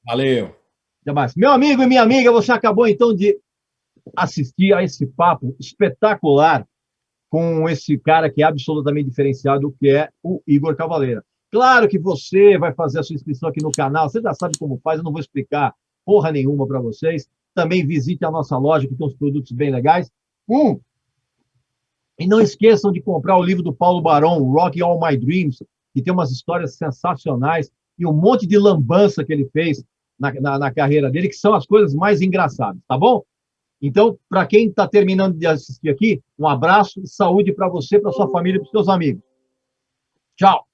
Valeu. Até mais. Meu amigo e minha amiga, você acabou então de assistir a esse papo espetacular com esse cara que é absolutamente diferenciado, que é o Igor Cavaleira. Claro que você vai fazer a sua inscrição aqui no canal, você já sabe como faz, eu não vou explicar porra nenhuma para vocês. Também visite a nossa loja, que tem uns produtos bem legais. E não esqueçam de comprar o livro do Paulo Barão, Rock All My Dreams, que tem umas histórias sensacionais e um monte de lambança que ele fez na carreira dele, que são as coisas mais engraçadas, tá bom? Então, para quem está terminando de assistir aqui, um abraço e saúde para você, para sua família e para os seus amigos. Tchau!